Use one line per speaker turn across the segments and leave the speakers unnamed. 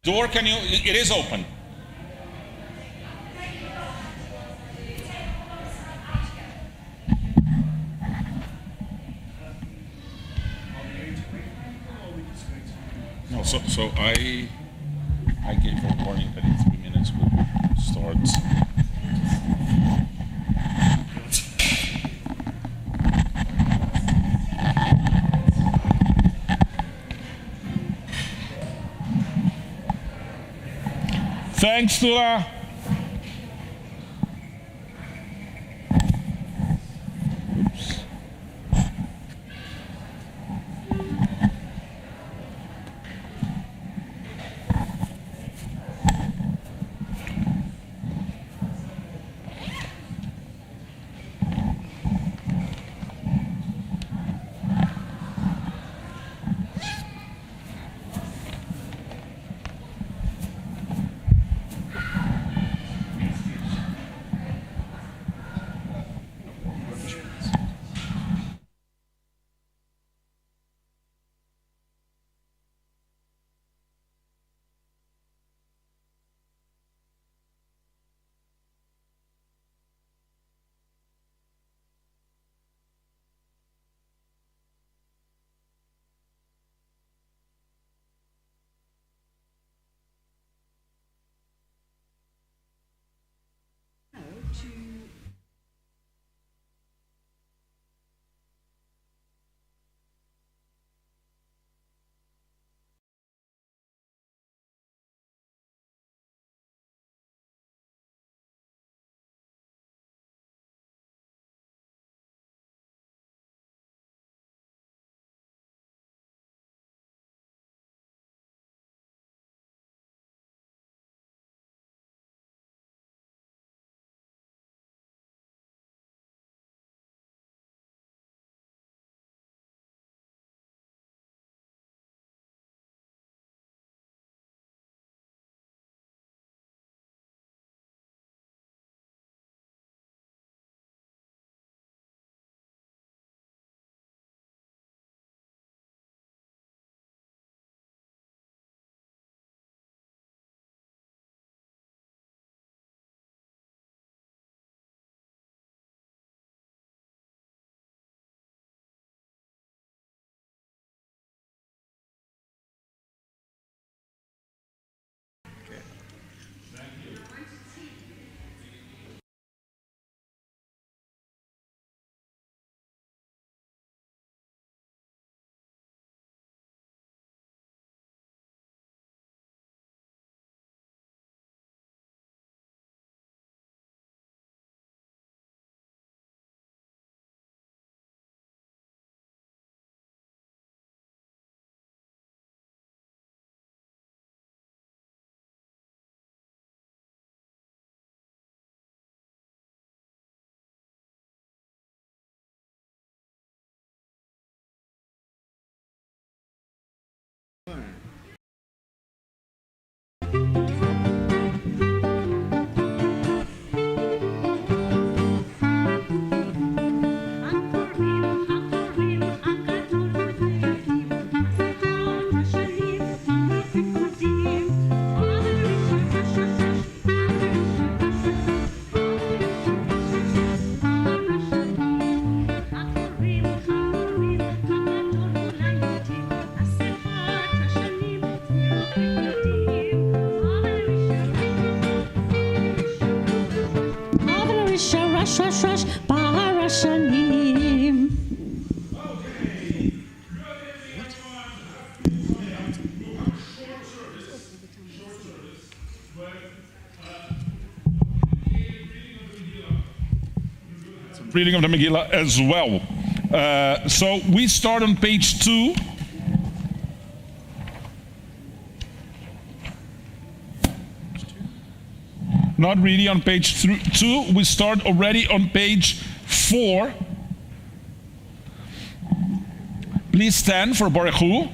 Door, can you? It is open. No, so I gave a warning that in 3 minutes we'll start. Thanks, Tula. Reading of the Megillah as well. So we start on page 2. Not really on page 2. We start already on page 4. Please stand for Baruch Hu.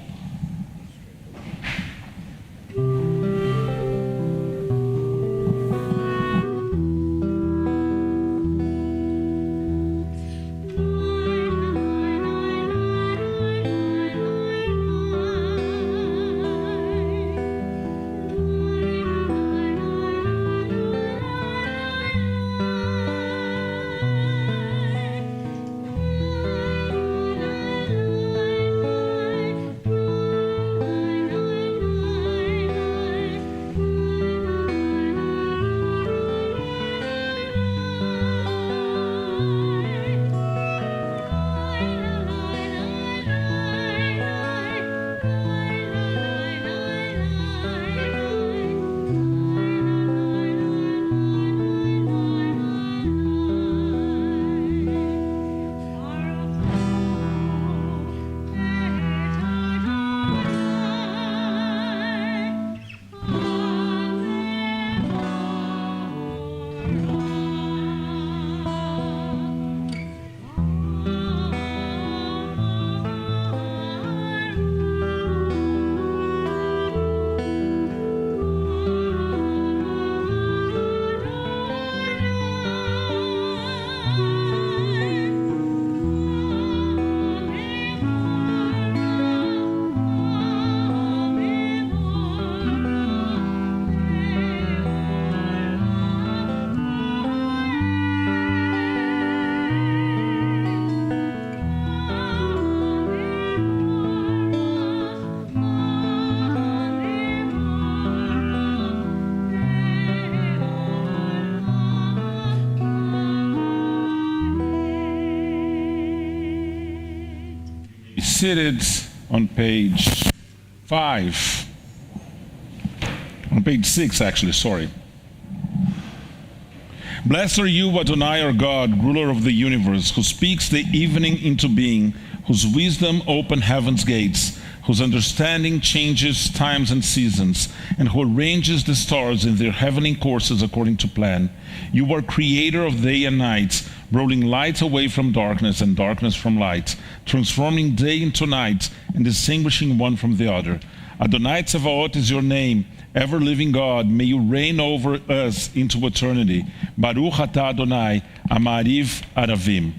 seated on page 5. On page 6, actually, sorry. Blessed are you, Adonai, our God, ruler of the universe, who speaks the evening into being, whose wisdom opens heaven's gates, whose understanding changes times and seasons, and who arranges the stars in their heavenly courses according to plan. You are creator of day and night, rolling light away from darkness and darkness from light, transforming day into night and distinguishing one from the other. Adonai Tzevaot is your name, ever-living God. May you reign over us into eternity. Baruch atah Adonai, Amariv Aravim.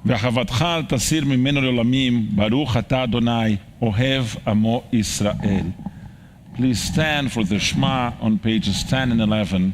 ואהבתך אל תסיר ממנו לעולמים, ברוך אתה אדוני, אוהב עמו ישראל. Please stand for the Shema on pages 10 and 11.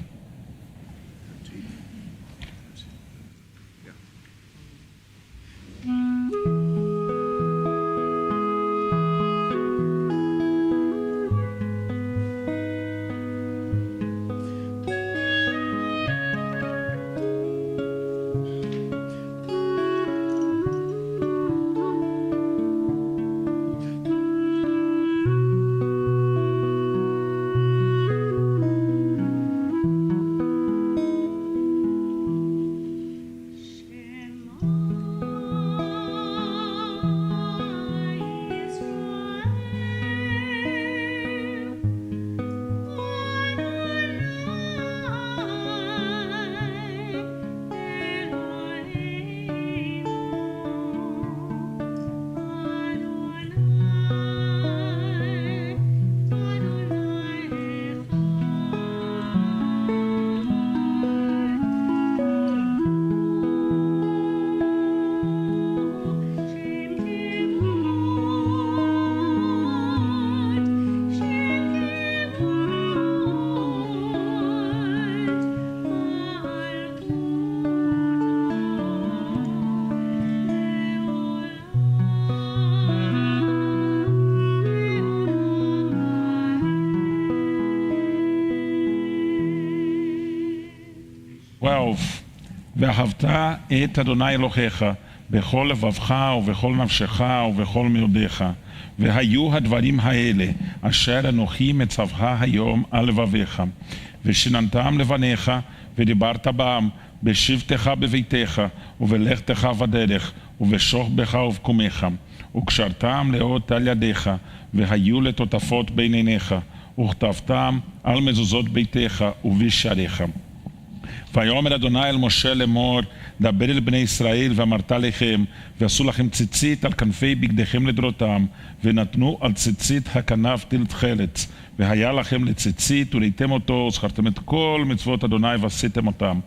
ואהבת את אדוני אלוהיך בכל לבבך ובכל נפשך ובכל מאודיך. והיו הדברים האלה אשר אנוכי מצווך היום על לבביך. ושיננתם לבניך ודיברת בם בשבתך בביתך ובלכתך בדרך ובשוכבך ובקומך. וקשרתם לאות על ידיך והיו לטוטפות בין עיניך וכתבתם על מזוזות ביתך ובשעריך. ויאמר אדוני אל משה לאמור, דבר אל בני ישראל ואמרת לכם, ועשו לכם ציצית על כנפי בגדיכם לדרותם, ונתנו על ציצית הכנף תחלץ, והיה לכם לציצית וראיתם אותו, זכרתם את כל מצוות אדוני ועשיתם אותם.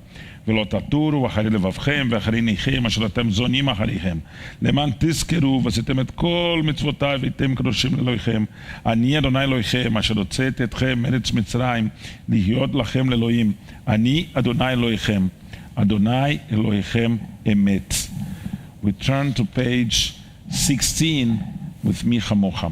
ולא תטורו אחרי לבבכם ואחרי עיניכם אשר אתם זונים אחריהם, למען תזכרו ועשיתם את כל מצוותיי והייתם קדושים לאלוהיכם. אני אדוני אלוהיכם אשר הוצאתי אתכם מארץ מצרים להיות לכם לאלוהים. אני אדוני אלוהיכם, אדוני אלוהיכם אמת. we turn to page 16 with Mi Chamocha.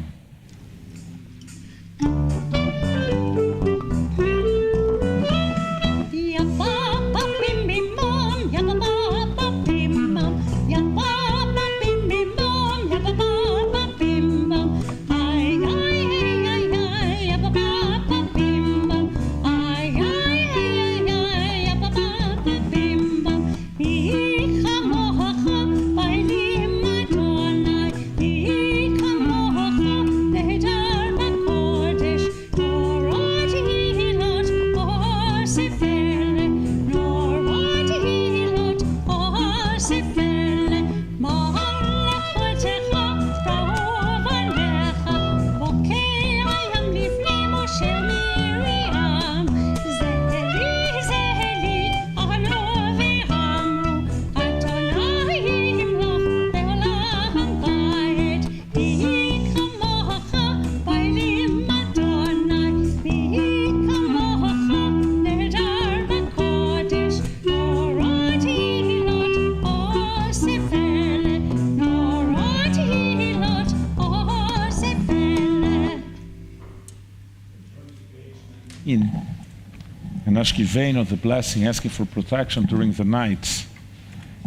And Ashkivein of the blessing, asking for protection during the night.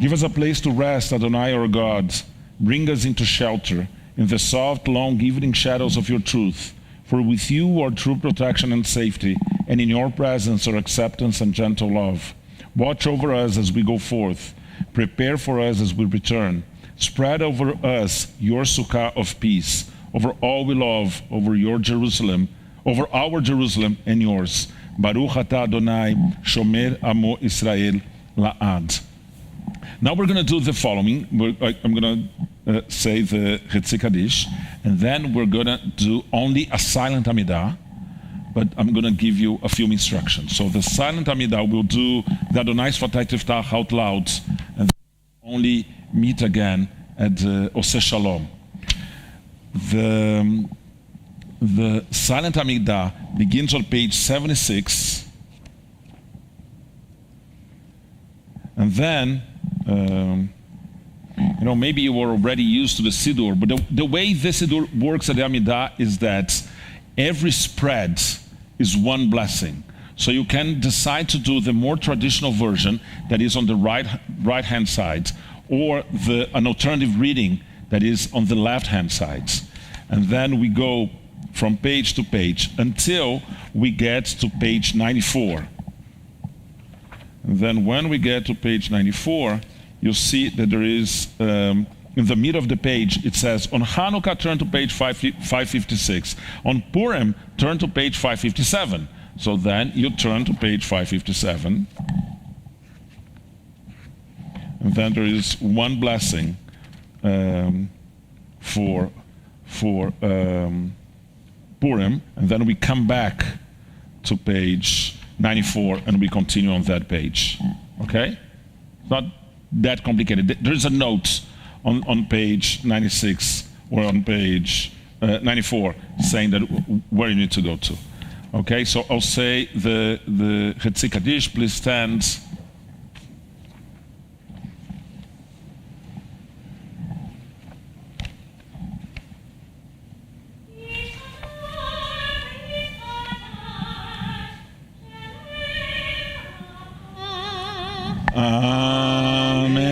Give us a place to rest, Adonai our God. Bring us into shelter in the soft, long evening shadows of your truth. For with you are true protection and safety, and in your presence are acceptance and gentle love. Watch over us as we go forth. Prepare for us as we return. Spread over us your sukkah of peace, over all we love, over your Jerusalem, over our Jerusalem and yours. Baruch atah Adonai, Shomer Amo Israel La'ad. Now we're going to do the following. I'm going to say the Chetzi Kaddish, and then we're going to do only a silent Amidah, but I'm going to give you a few instructions. So the silent Amidah will do the Adonai Sfatei Tiftach out loud, and only meet again at Oseh Shalom. The silent Amidah begins on page 76, and then, maybe you were already used to the Siddur, but the way this Siddur works at the Amidah is that every spread is one blessing. So you can decide to do the more traditional version that is on the right-hand side, or an alternative reading that is on the left-hand side. And then we go from page to page until we get to page 94. And then when we get to page 94, you'll see that there is, in the middle of the page, it says, on Hanukkah, turn to page 556. On Purim, turn to page 557. So then you turn to page 557. And then there is one blessing for Purim, and then we come back to page 94 and we continue on that page. Okay? It's not that complicated. There is a note on page 96 or on page 94 saying that where you need to go to. Okay? So I'll say the Chetzi Kaddish. Please stand. Amen.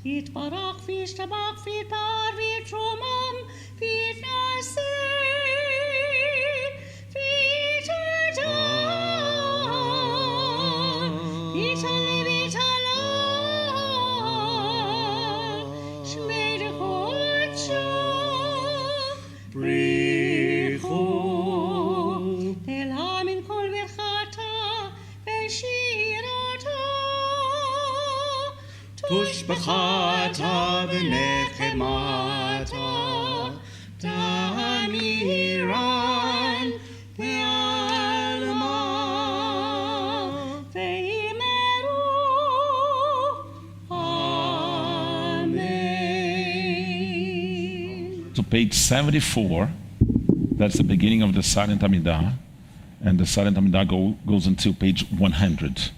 Yitbarach v'yishtabach v'yitpar v'yitromam v'yitnas תושבחתה ונחמתה, תמירן בעלמה, ואמרו אמן.
So page 74, that's the beginning of the Silent Amidah, and the Silent Amidah goes until page 100.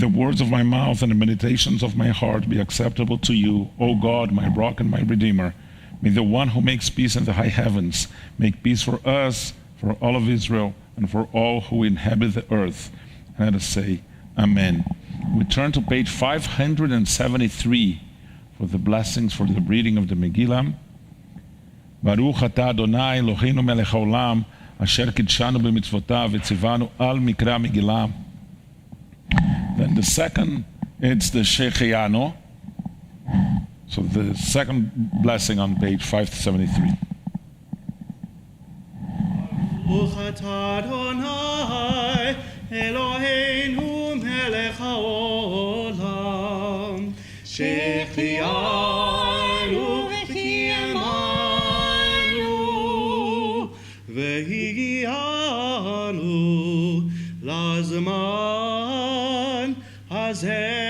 the words of my mouth and the meditations of my heart be acceptable to you, O God, my rock and my redeemer. May the one who makes peace in the high heavens make peace for us, for all of Israel, and for all who inhabit the earth. And let us say, Amen. We turn to page 573 for the blessings for the reading of the Megillah. Baruch atah Adonai Eloheinu melech haolam, asher kidshanu b'mitzvotav v'tzivanu al mikra Megillah. Then the second, it's the Shechianu. So the second blessing on page 573.
Baruch atah Adonai Eloheinu melech haolam, shechianu v'kiyamanu v'higianu lazman hazeh.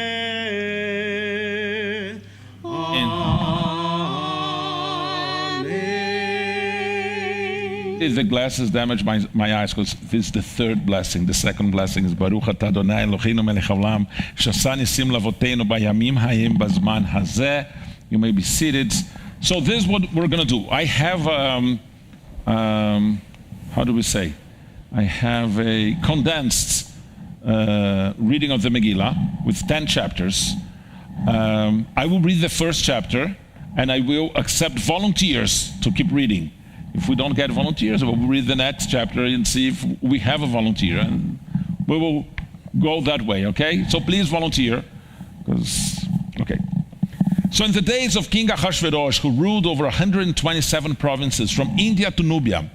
The glasses damaged my eyes because this is the third blessing. The second blessing is Baruch atah Adonai Eloheinu melech haolam, shasa nisim lavoteinu bayamim hayim bazman hazeh. You may be seated. So this is what we're going to do. I have, how do we say? I have a condensed reading of the Megillah with 10 chapters. I will read the first chapter and I will accept volunteers to keep reading. If we don't get volunteers, we'll read the next chapter and see if we have a volunteer. And we will go that way, okay? So please volunteer. Okay. So in the days of King Ahasuerus, who ruled over 127 provinces from India to Nubia,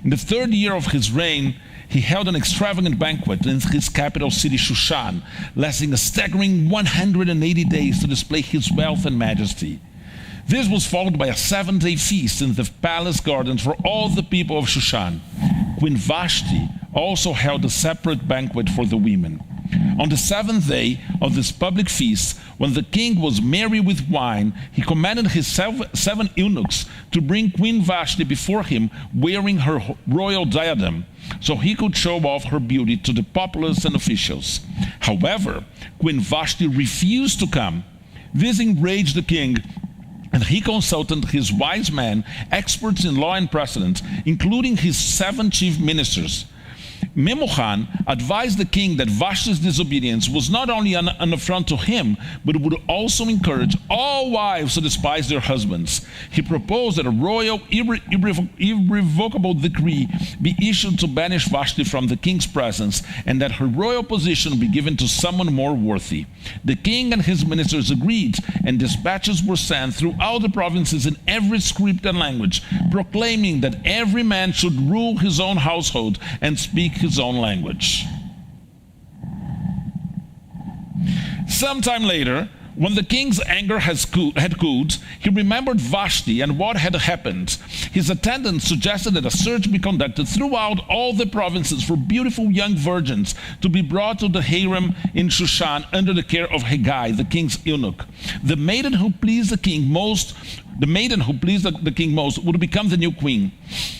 in the third year of his reign, he held an extravagant banquet in his capital city Shushan, lasting a staggering 180 days to display his wealth and majesty. This was followed by a 7-day feast in the palace gardens for all the people of Shushan. Queen Vashti also held a separate banquet for the women. On the 7th day of this public feast, when the king was merry with wine, he commanded his 7 eunuchs to bring Queen Vashti before him wearing her royal diadem, so he could show off her beauty to the populace and officials. However, Queen Vashti refused to come. This enraged the king, and he consulted his wise men, experts in law and precedent, including his 7 chief ministers. Memucan advised the king that Vashti's disobedience was not only an affront to him, but would also encourage all wives to despise their husbands. He proposed that a royal, irrevocable decree be issued to banish Vashti from the king's presence, and that her royal position be given to someone more worthy. The king and his ministers agreed, and dispatches were sent throughout the provinces in every script and language, proclaiming that every man should rule his own household and speak his own language. Sometime later, when the king's anger had cooled, he remembered Vashti and what had happened. His attendants suggested that a search be conducted throughout all the provinces for beautiful young virgins to be brought to the harem in Shushan under the care of Hegai, the king's eunuch. The maiden who pleased the king most would become the new queen.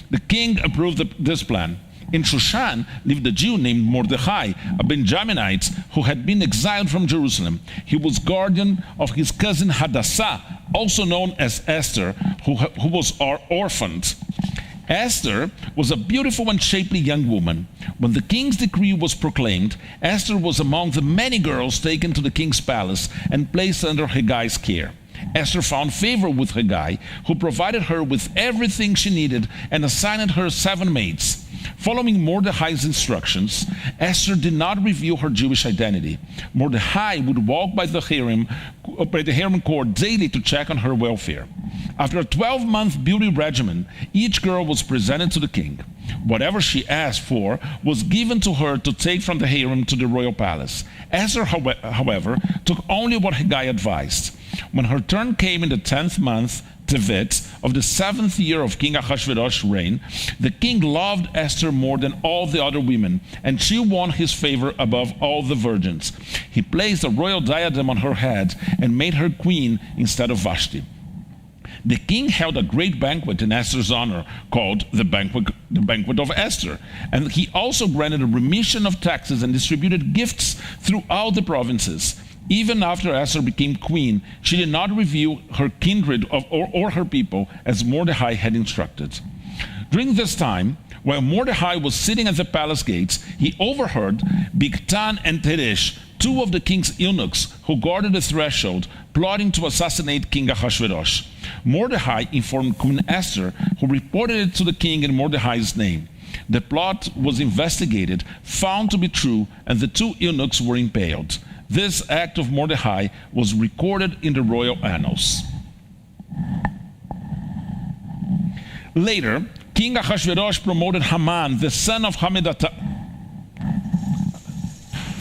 The king approved this plan. In Shushan lived a Jew named Mordechai, a Benjaminite who had been exiled from Jerusalem. He was guardian of his cousin Hadassah, also known as Esther, who was orphaned. Esther was a beautiful and shapely young woman. When the king's decree was proclaimed, Esther was among the many girls taken to the king's palace and placed under Hegai's care. Esther found favor with Hegai, who provided her with everything she needed and assigned her 7 maids. Following Mordechai's instructions, Esther did not reveal her Jewish identity. Mordechai would walk by the harem court daily to check on her welfare. After a 12-month beauty regimen, each girl was presented to the king. Whatever she asked for was given to her to take from the harem to the royal palace. Esther, however, took only what Hegai advised. When her turn came in the 10th month, Tevet, of the 7th year of King Ahasuerus' reign, the king loved Esther more than all the other women, and she won his favor above all the virgins. He placed a royal diadem on her head and made her queen instead of Vashti. The king held a great banquet in Esther's honor called the Banquet of Esther. And he also granted a remission of taxes and distributed gifts throughout the provinces. Even after Esther became queen, she did not reveal her kindred or her people as Mordecai had instructed. During this time, while Mordecai was sitting at the palace gates, he overheard Bigtan and Teresh, two of the king's eunuchs who guarded the threshold, plotting to assassinate King Ahasuerus. Mordecai informed Queen Esther, who reported it to the king in Mordecai's name. The plot was investigated, found to be true, and the two eunuchs were impaled. This act of Mordecai was recorded in the royal annals. Later, King Ahasuerus promoted Haman, the son of Hammedatha.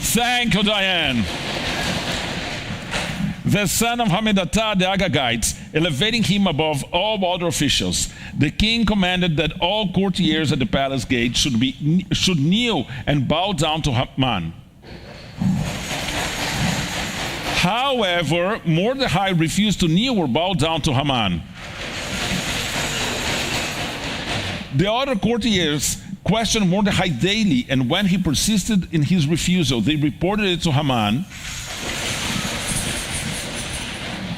Thank you, Diane. The son of Hammedatha the Agagite, elevating him above all other officials. The king commanded that all courtiers at the palace gate should kneel and bow down to Haman. However, Mordecai refused to kneel or bow down to Haman. The other courtiers questioned Mordecai daily, and when he persisted in his refusal, they reported it to Haman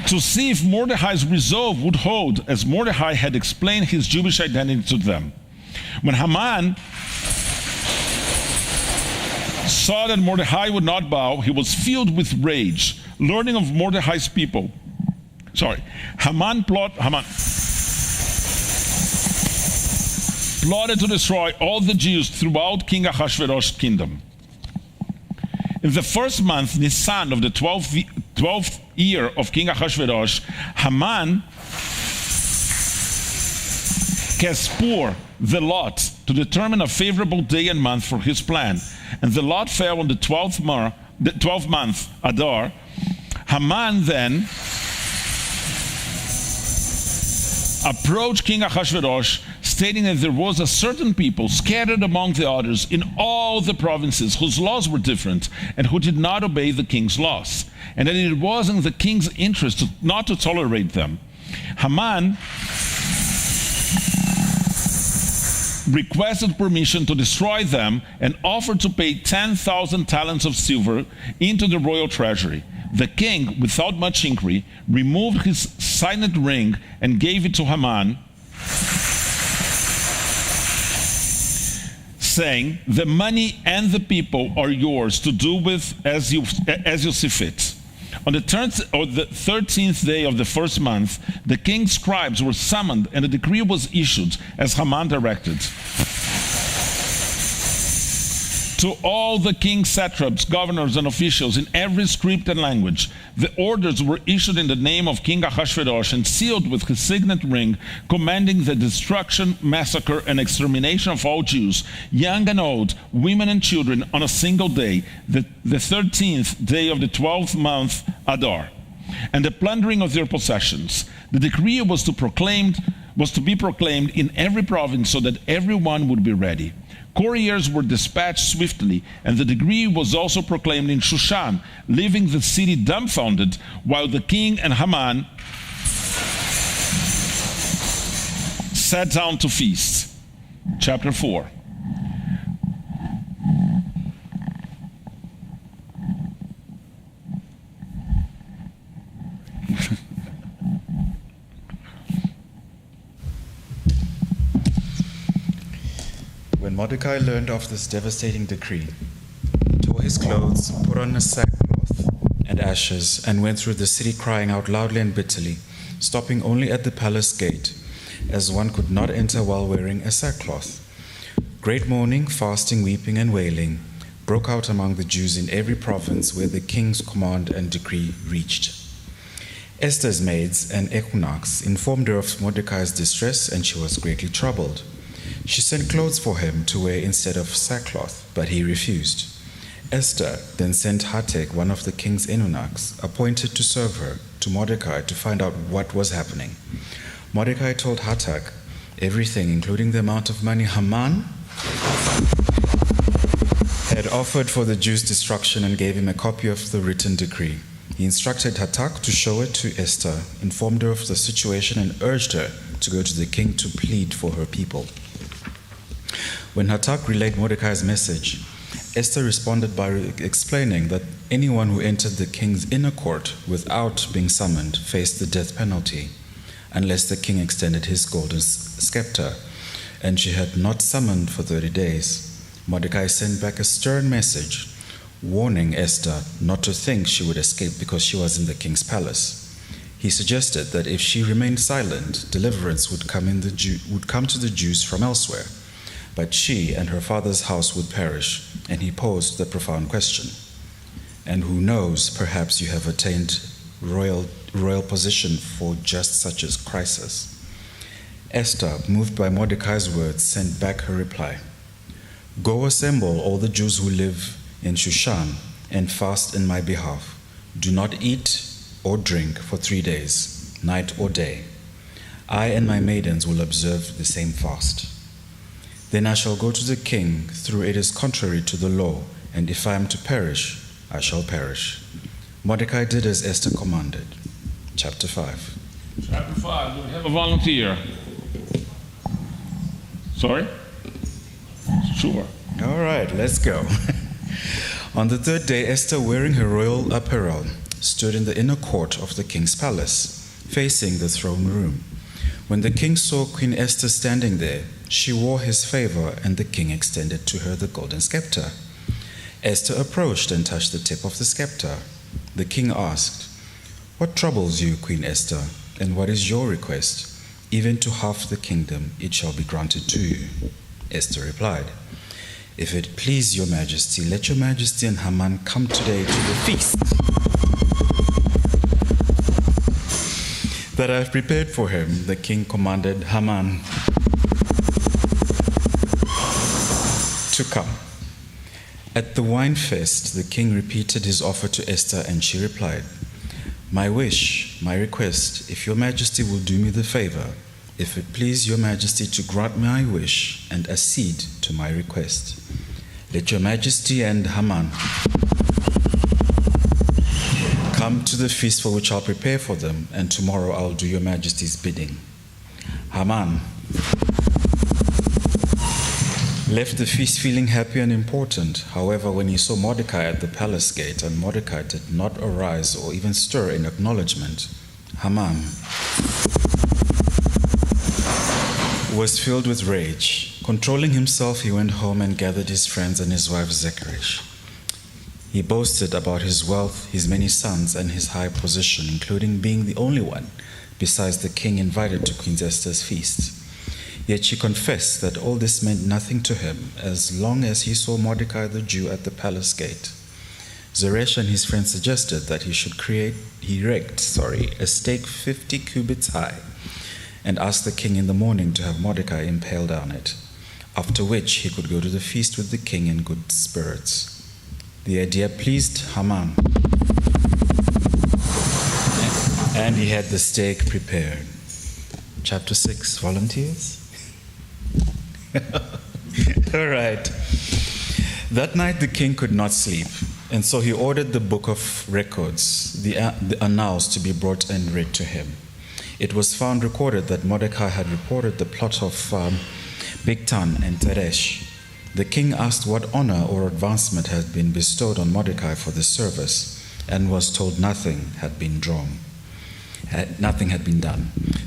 to see if Mordecai's resolve would hold, as Mordecai had explained his Jewish identity to them. When Haman saw that Mordecai would not bow, he was filled with rage. Learning of Mordecai's people, Haman plotted to destroy all the Jews throughout King Ahasuerus' kingdom. In the first month, Nisan, of the 12th year of King Ahasuerus, Haman cast Pur, the lot, to determine a favorable day and month for his plan. And the lot fell on the 12th month, Adar. Haman then approached King Ahasuerus, stating that there was a certain people scattered among the others in all the provinces whose laws were different and who did not obey the king's laws, and that it was in the king's interest not to tolerate them. Haman requested permission to destroy them and offered to pay 10,000 talents of silver into the royal treasury. The king, without much inquiry, removed his signet ring and gave it to Haman, saying, "The money and the people are yours to do with as you see fit." On the 13th day of the first month, the king's scribes were summoned, and a decree was issued as Haman directed. To all the king's satraps, governors, and officials in every script and language, the orders were issued in the name of King Ahasuerus and sealed with his signet ring, commanding the destruction, massacre, and extermination of all Jews, young and old, women and children, on a single day, the 13th day of the 12th month, Adar, and the plundering of their possessions. The decree was to be proclaimed in every province so that everyone would be ready. Couriers were dispatched swiftly, and the decree was also proclaimed in Shushan, leaving the city dumbfounded, while the king and Haman sat down to feast. Chapter 4.
When Mordecai learned of this devastating decree, he tore his clothes, put on a sackcloth and ashes, and went through the city crying out loudly and bitterly, stopping only at the palace gate, as one could not enter while wearing a sackcloth. Great mourning, fasting, weeping, and wailing broke out among the Jews in every province where the king's command and decree reached. Esther's maids and eunuchs informed her of Mordecai's distress, and she was greatly troubled. She sent clothes for him to wear instead of sackcloth, but he refused. Esther then sent Hatek, one of the king's eunuchs, appointed to serve her, to Mordecai to find out what was happening. Mordecai told Hatek everything, including the amount of money Haman had offered for the Jews' destruction, and gave him a copy of the written decree. He instructed Hatak to show it to Esther, informed her of the situation, and urged her to go to the king to plead for her people. When Hatak relayed Mordecai's message, Esther responded by explaining that anyone who entered the king's inner court without being summoned faced the death penalty, unless the king extended his golden scepter, and she had not summoned for 30 days. Mordecai sent back a stern message, warning Esther not to think she would escape because she was in the king's palace. He suggested that if she remained silent, deliverance would come to the Jews from elsewhere, but she and her father's house would perish, and he posed the profound question. And who knows, perhaps you have attained royal position for just such a crisis. Esther, moved by Mordecai's words, sent back her reply. Go assemble all the Jews who live in Shushan and fast in my behalf. Do not eat or drink for 3 days, night or day. I and my maidens will observe the same fast. Then I shall go to the king, though it is contrary to the law, and if I am to perish, I shall perish. Mordecai did as Esther commanded. Chapter 5.
Chapter 5. Do we have a volunteer? Sorry? Sure.
All right, let's go. On the third day, Esther, wearing her royal apparel, stood in the inner court of the king's palace, facing the throne room. When the king saw Queen Esther standing there, she wore his favor, and the king extended to her the golden scepter. Esther approached and touched the tip of the scepter. The king asked, What troubles you, Queen Esther, and what is your request? Even to half the kingdom it shall be granted to you. Esther replied, If it please your majesty, let your majesty and Haman come today to the feast that I have prepared for him. The king commanded Haman to come. At the wine feast, the king repeated his offer to Esther, and she replied, My wish, my request, if your majesty will do me the favor, if it please your majesty to grant my wish and accede to my request, let your majesty and Haman come to the feast for which I'll prepare for them, and tomorrow I'll do your majesty's bidding. Haman left the feast feeling happy and important. However, when he saw Mordecai at the palace gate, and Mordecai did not arise or even stir in acknowledgement, Haman was filled with rage. Controlling himself, he went home and gathered his friends and his wife Zeresh. He boasted about his wealth, his many sons, and his high position, including being the only one, besides the king, invited to Queen Esther's feast. Yet she confessed that all this meant nothing to him as long as he saw Mordecai the Jew at the palace gate. Zeresh and his friends suggested that he should erect a stake 50 cubits high and ask the king in the morning to have Mordecai impaled on it, after which he could go to the feast with the king in good spirits. The idea pleased Haman, and he had the stake prepared. Chapter 6, volunteers? All right. That night the king could not sleep, and so he ordered the book of records, the annals, to be brought and read to him. It was found recorded that Mordecai had reported the plot of Bigtan and Teresh. The king asked what honor or advancement had been bestowed on Mordecai for this service, and was told nothing had been done.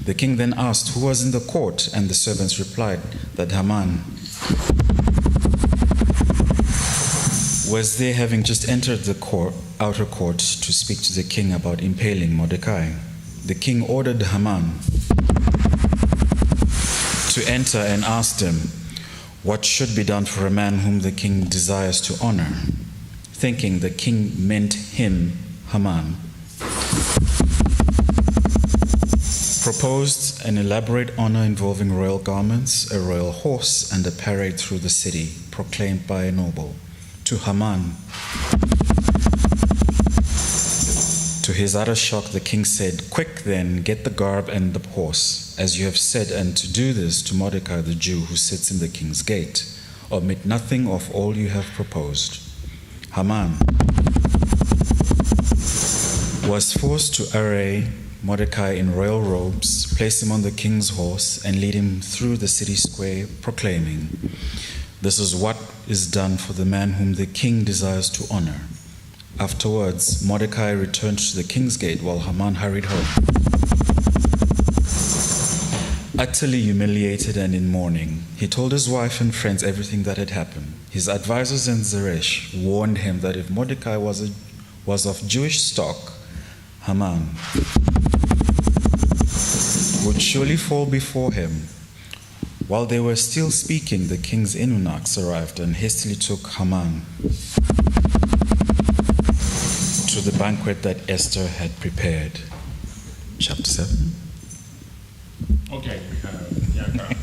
The king then asked who was in the court, and the servants replied that Haman was there, having just entered the outer court to speak to the king about impaling Mordecai. The king ordered Haman to enter and asked him what should be done for a man whom the king desires to honor. Thinking the king meant him, Haman proposed an elaborate honor involving royal garments, a royal horse, and a parade through the city, proclaimed by a noble. To Haman, to his utter shock, the king said, "Quick then, get the garb and the horse, as you have said, and to do this to Mordecai the Jew who sits in the king's gate. Omit nothing of all you have proposed." Haman was forced to array Mordecai in royal robes, place him on the king's horse, and lead him through the city square, proclaiming, "This is what is done for the man whom the king desires to honor." Afterwards, Mordecai returned to the king's gate while Haman hurried home. Utterly humiliated and in mourning, he told his wife and friends everything that had happened. His advisors and Zeresh warned him that if Mordecai was of Jewish stock, Haman would surely fall before him. While they were still speaking, the king's eunuchs arrived and hastily took Haman to the banquet that Esther had prepared. Chapter 7.
Okay, we have Yaka.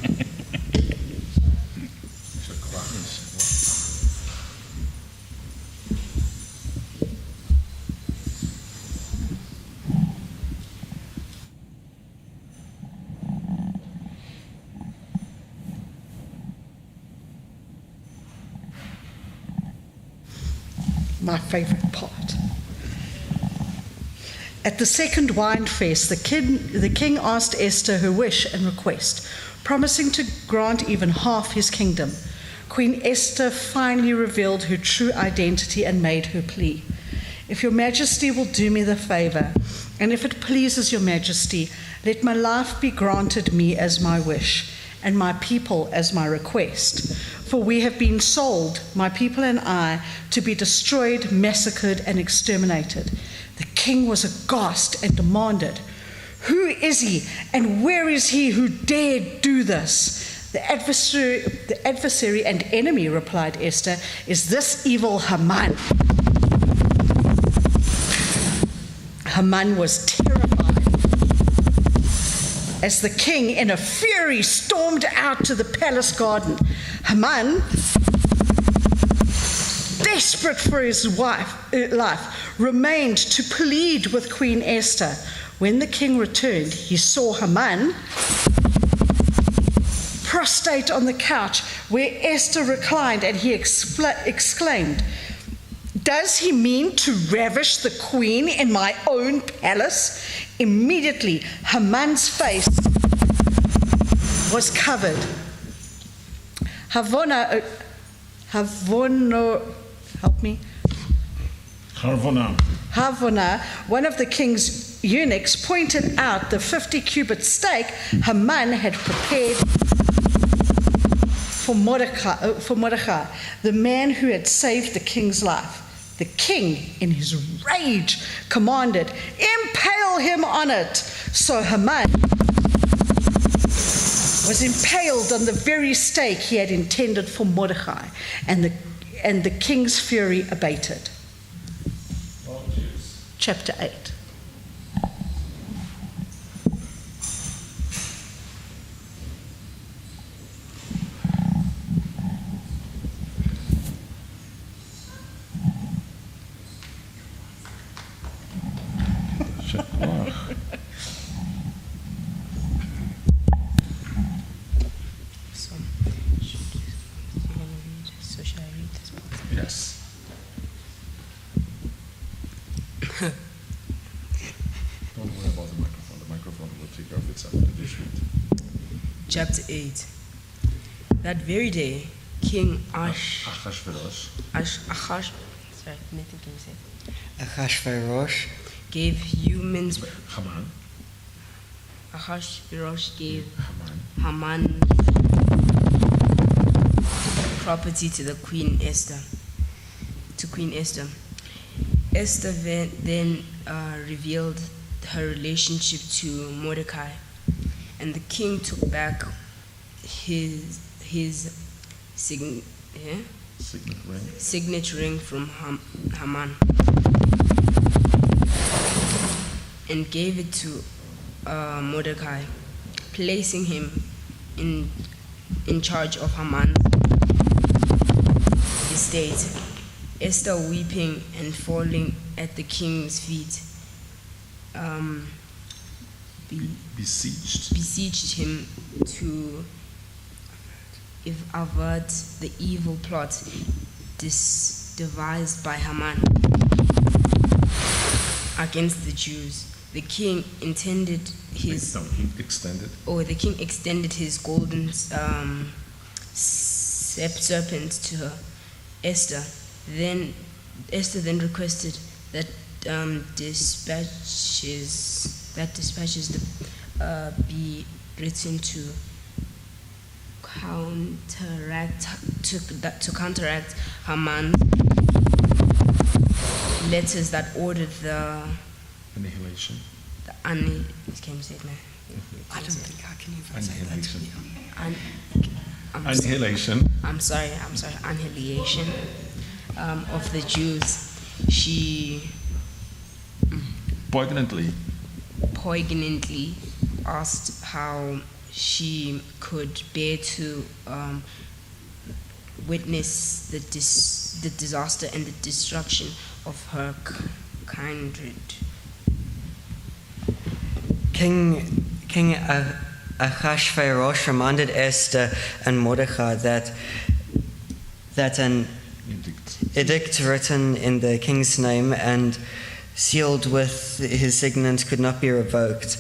My favorite part. At the second wine feast, the king asked Esther her wish and request, promising to grant even half his kingdom. Queen Esther finally revealed her true identity and made her plea. "If your majesty will do me the favor, and if it pleases your majesty, let my life be granted me as my wish, and my people as my request. For we have been sold, my people and I, to be destroyed, massacred, and exterminated." The king was aghast and demanded, "Who is he, and where is he who dared do this?" The adversary and enemy," replied Esther, "is this evil Haman." Haman was terrified as the king, in a fury, stormed out to the palace garden. Haman, desperate for his life, remained to plead with Queen Esther. When the king returned, he saw Haman prostrate on the couch where Esther reclined, and he exclaimed, "Does he mean to ravish the queen in my own palace?" Immediately, Haman's face was covered. Harvona, one of the king's eunuchs, pointed out the 50-cubit stake Haman had prepared for Mordecai, the man who had saved the king's life. The king, in his rage, commanded, "Impale him on it." So Haman was impaled on the very stake he had intended for Mordecai, and the king's fury abated. Chapter 8.
Yes. Don't worry about the microphone. The microphone will take care of itself.
Chapter 8. That very day, King
Achashverosh
Achashverosh
gave humans.
Haman.
Achashverosh gave Haman property to Queen Esther. Esther then revealed her relationship to Mordecai, and the king took back his signet ring from Haman and gave it to Mordecai, placing him in charge of Haman's estate. Esther, weeping and falling at the king's feet, beseeched him to avert the evil plot devised by Haman. against the Jews. The king extended his golden serpent to her, Esther. Then Esther requested that dispatches be written to counteract Haman's letters that ordered the
Annihilation.
can you say it now?
I don't think I can even say that. To be honest.
Annihilation.
I'm sorry, annihilation of the Jews. She
Poignantly.
asked how she could bear to witness the disaster and the destruction of her kindred.
King Ahasuerus reminded Esther and Mordecai that an edict written in the king's name and sealed with his signet could not be revoked.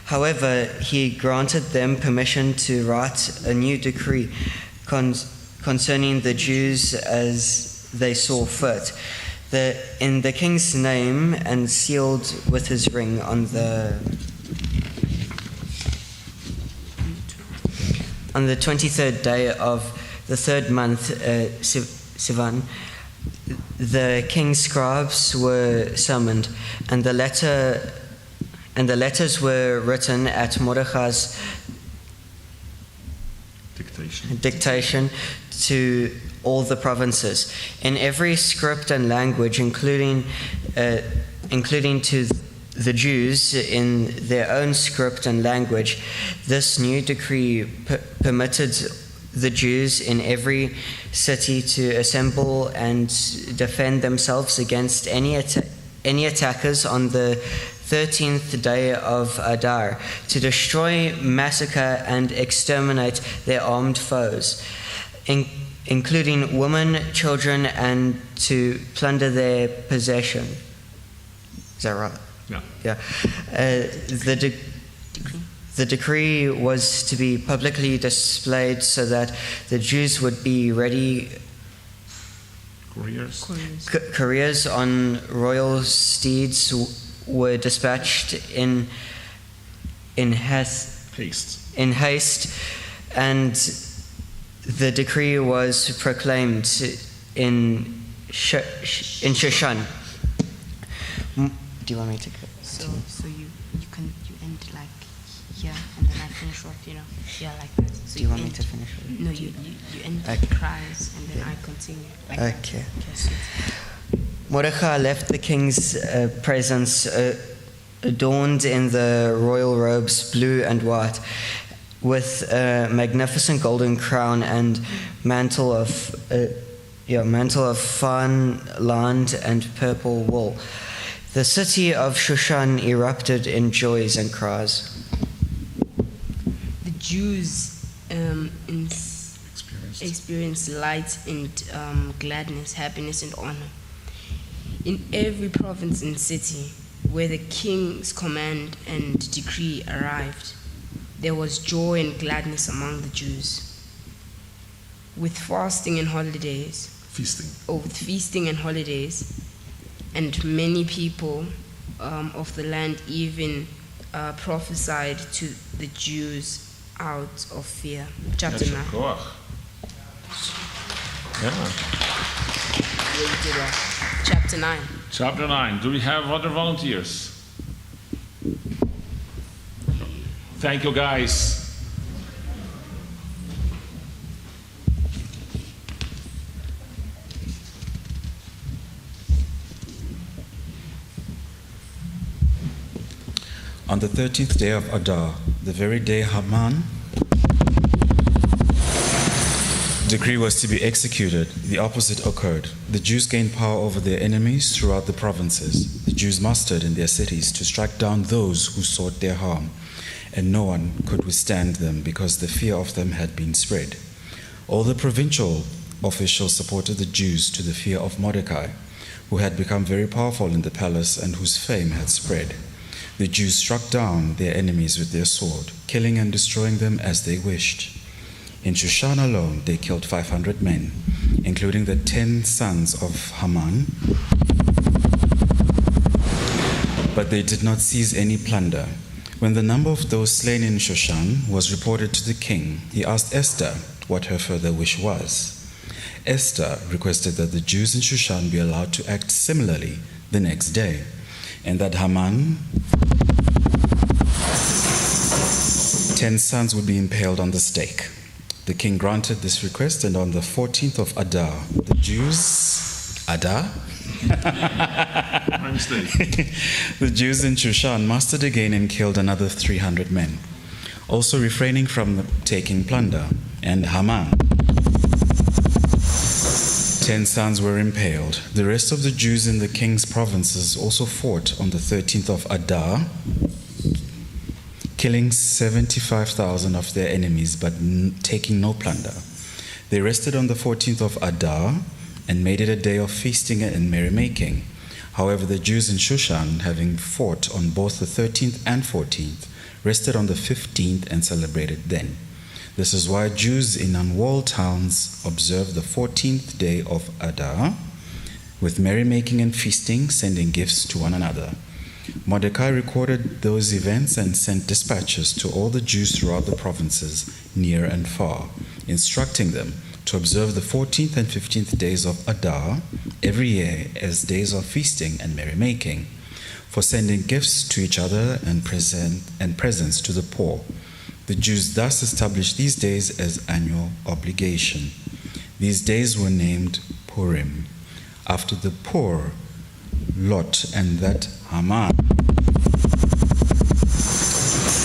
However, he granted them permission to write a new decree concerning the Jews as they saw fit, in the king's name and sealed with his ring on the 23rd day of the third month, Sivan. The king's scribes were summoned, and the letters were written at Mordecai's dictation to all the provinces in every script and language, including to the Jews in their own script and language. This new decree permitted the Jews in every city to assemble and defend themselves against any attackers on the 13th day of Adar, to destroy, massacre, and exterminate their armed foes, including women, children, and to plunder their possession. Is that right? Yeah. The decree was to be publicly displayed so that the Jews would be ready. Couriers on royal steeds were dispatched in haste, and the decree was proclaimed in Shushan. Do you want me to go?
So you end like here, and then I finish off, here like that. So
do you want me to finish it?
No, you end
Okay.
cries, and then I continue. Like that.
Okay.
So
Mordecai left the king's presence adorned in the royal robes, blue and white, with a magnificent golden crown and mantle of fine lined and purple wool. The city of Shushan erupted in joys and cries.
the Jews experience light and gladness, happiness, and honor. In every province and city where the king's command and decree arrived, there was joy and gladness among the Jews. With feasting and holidays, and many people of the land even prophesied to the Jews out of fear. Chapter 9. Chapter 9.
Chapter 9. Do we have other volunteers? Thank you, guys.
On the 13th day of Adar, the very day Haman decree was to be executed, the opposite occurred. The Jews gained power over their enemies throughout the provinces. The Jews mustered in their cities to strike down those who sought their harm, and no one could withstand them because the fear of them had been spread. All the provincial officials supported the Jews to the fear of Mordecai. who had become very powerful in the palace and whose fame had spread. The Jews struck down their enemies with their sword, killing and destroying them as they wished. In Shushan alone, they killed 500 men, including the 10 sons of Haman, but they did not seize any plunder. When the number of those slain in Shushan was reported to the king, he asked Esther what her further wish was. Esther requested that the Jews in Shushan be allowed to act similarly the next day, and that Haman 10 sons would be impaled on the stake. The king granted this request, and on the 14th of Adar, the Jews... Adar? The Jews in Shushan mustered again and killed another 300 men, also refraining from taking plunder, and Haman 10 sons were impaled. The rest of the Jews in the king's provinces also fought on the 13th of Adar, killing 75,000 of their enemies, but taking no plunder. They rested on the 14th of Adar and made it a day of feasting and merrymaking. However, the Jews in Shushan, having fought on both the 13th and 14th, rested on the 15th and celebrated then. This is why Jews in unwalled towns observe the 14th day of Adar with merrymaking and feasting, sending gifts to one another. Mordecai recorded those events and sent dispatches to all the Jews throughout the provinces, near and far, instructing them to observe the 14th and 15th days of Adar every year as days of feasting and merrymaking, for sending gifts to each other and presents to the poor. The Jews thus established these days as annual obligation. These days were named Purim, after the poor lot, and that Haman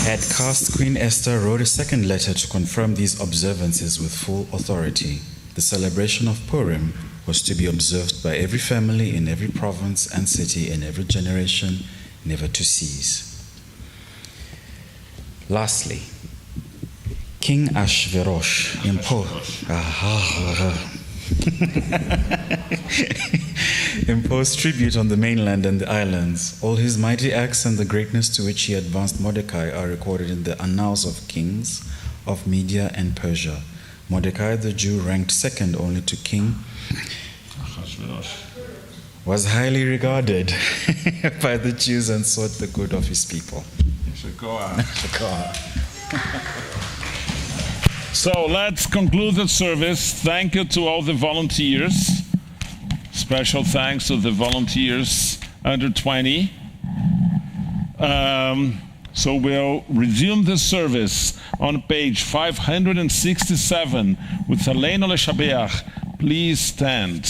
had cast. Queen Esther wrote a second letter to confirm these observances with full authority. The celebration of Purim was to be observed by every family in every province and city in every generation, never to cease. Lastly, King Ashverosh imposed tribute on the mainland and the islands. All his mighty acts and the greatness to which he advanced Mordecai are recorded in the annals of kings of Media and Persia. Mordecai the Jew, ranked second only to King was highly regarded by the Jews and sought the good of his people.
So let's conclude the service. Thank you to all the volunteers. Special thanks to the volunteers under 20. So we'll resume the service on page 567 with Aleinu Leshabeach. Please stand.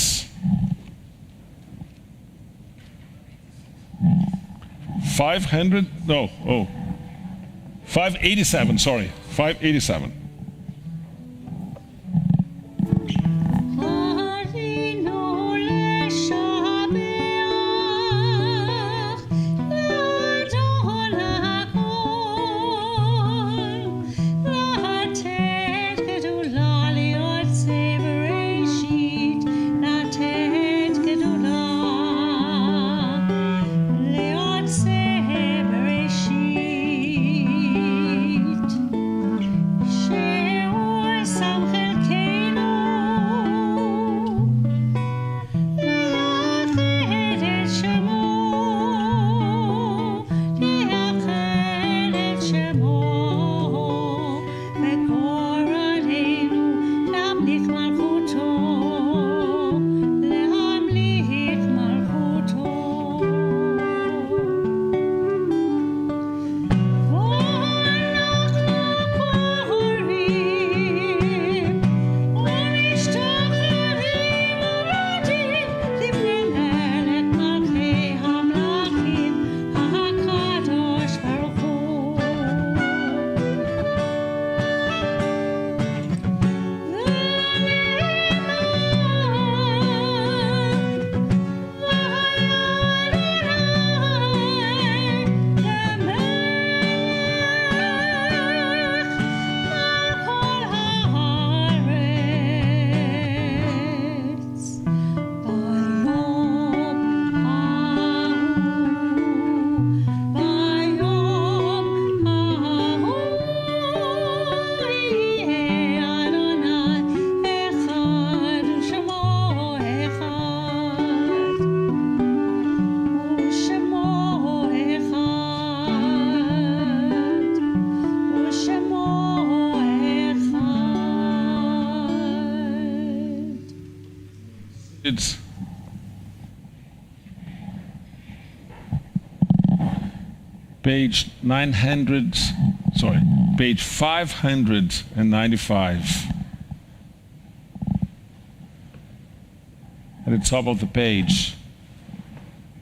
587, sorry, 587.
Shall
It's page 595. At the top of the page.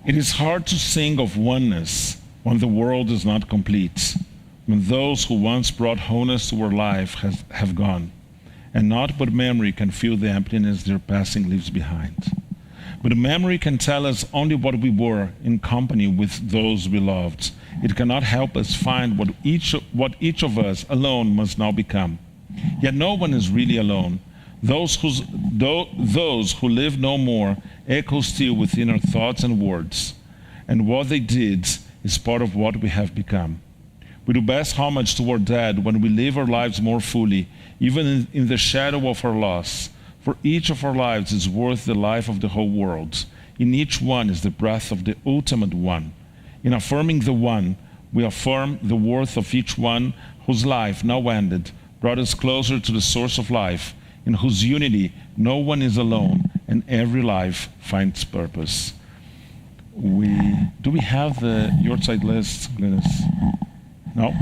It is hard to sing of oneness when the world is not complete, when those who once brought wholeness to our life have gone, and naught but memory can fill the emptiness their passing leaves behind. But memory can tell us only what we were in company with those we loved. It cannot help us find what each of us alone must now become. Yet no one is really alone. Those who live no more echo still within our thoughts and words, and what they did is part of what we have become. We do best homage to our dead when we live our lives more fully, even in the shadow of our loss. For each of our lives is worth the life of the whole world. In each one is the breath of the ultimate one. In affirming the one, we affirm the worth of each one whose life, now ended, brought us closer to the source of life, in whose unity no one is alone and every life finds purpose. Do we have the Yortzeit list, Glynis? No?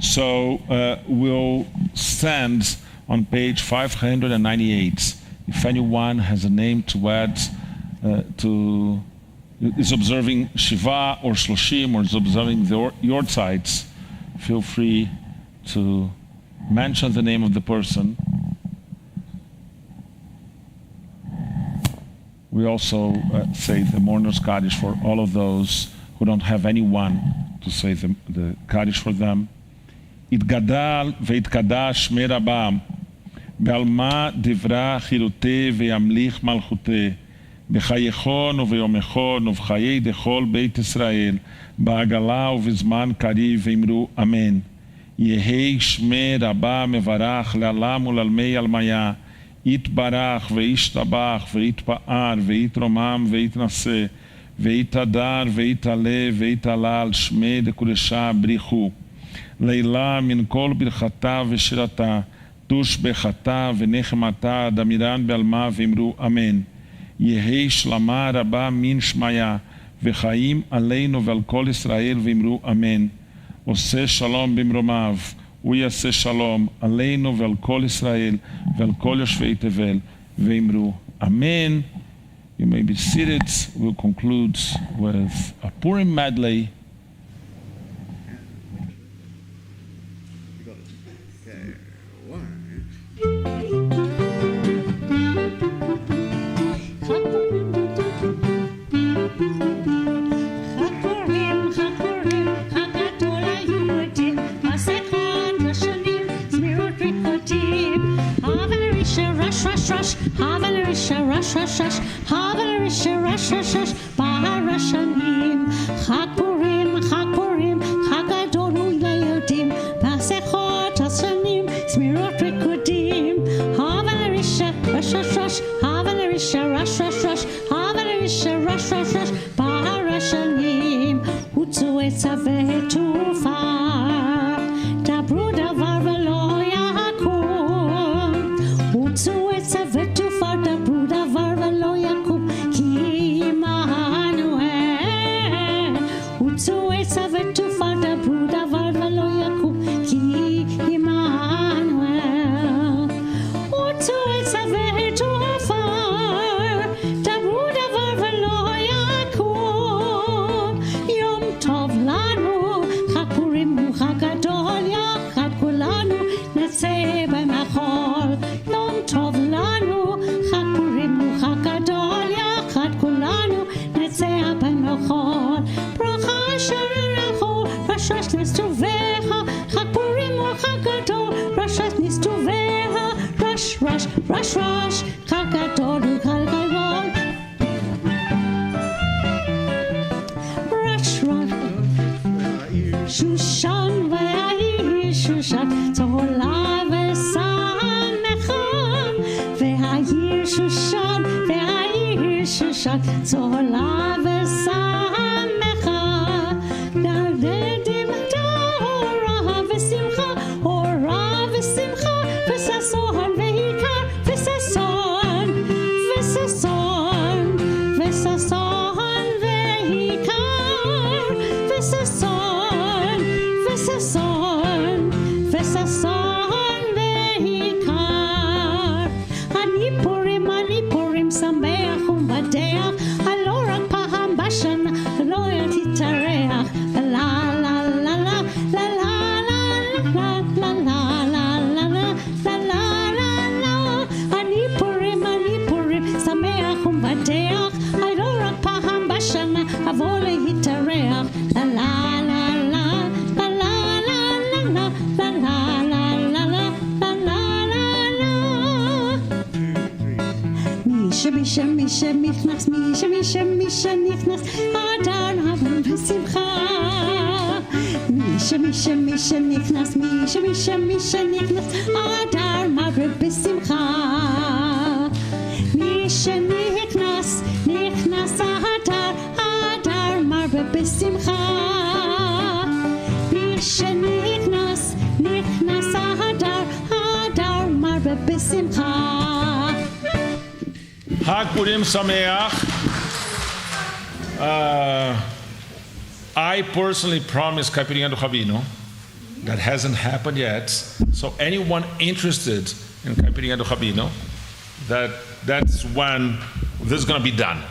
So we'll stand on page 598. If anyone has a name to add is observing Shiva or Shloshim or is observing the Yortzeits, feel free to mention the name of the person. We also say the mourner's Kaddish for all of those who don't have anyone to say the Kaddish for them. Itgadal ve'itkadash shmei Rabba, be'alma divra chilute ve'yamlich malchute, בחייכון וביומכון ובחיי דכל בית ישראל, בעגלה ובזמן קריב ואמרו אמן. יהי שמי רבה מברך לעלם ולעלמי עלמיה, יתברך וישתבח ויתפאר ויתרומם ויתנשא, ויתהדר ויתעלה ויתהלל שמי דקודשה בריחו. לילה מן כל ברכתה ושירתה, תושבחתה ונחמתה, דמירן בעלמה ואמרו אמן. יהי שלמה רבה מן שמיה, וחיים עלינו ועל כל ישראל ואמרו אמן. עושה שלום במרומיו, הוא יעשה שלום עלינו ועל כל ישראל ועל כל יושבי תבל ואמרו אמן. You may be seated. We'll conclude with a Purim medley.
Misha Michnas, Misha Nichnas, Adar Mabra B'Simcha. Misha Nichnas, Misha Nichnas, Adar Mabra B'Simcha. Misha Nichnas, Adar Mabra B'Simcha. Misha Nichnas, Adar Mabra B'Simcha.
Hag Purim Sameach. I personally promised Caipirinha do Rabino. That hasn't happened yet. So anyone interested in Caipirinha do Rabino, that's when this is going to be done.